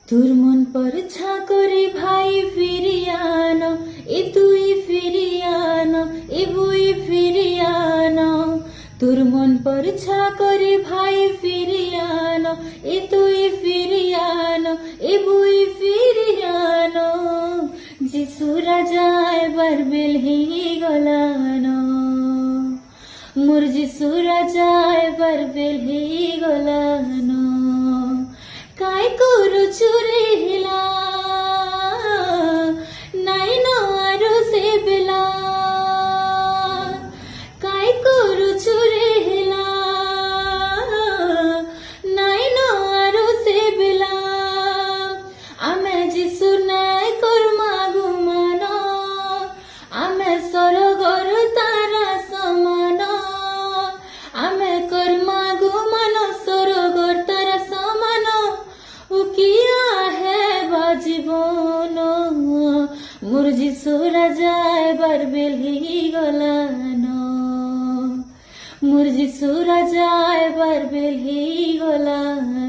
তোর মন পরছা করে ভাই ফিরিয়ানো, এ তুই ফিরিয়ানো, এ বই ফিরিয়ানো। তোর মন পরছা করে ভাই ফিরিয়ানো, এ তুই ফিরিয়ানো, এ বই ফিরিয়ানো। যিশু রাজা এবার বেলহি গলানো, মোর যিশু রাজা এবার বেলহি গলানো। काय करू चुरे हिला नाही ना आरो से बिला, काय करू चुरे हिला नाही ना आरो से बिला। आमे जिसु नाय कर मागु मानो, आमे सरगर तारा समानो। आमे कर मागु मानो सरगर तारा समानो। किया है बाजीबन मोर যিশু রাজা এবার বেলহি গলানো, মোর যিশু রাজা এবার বেলহি গলানো।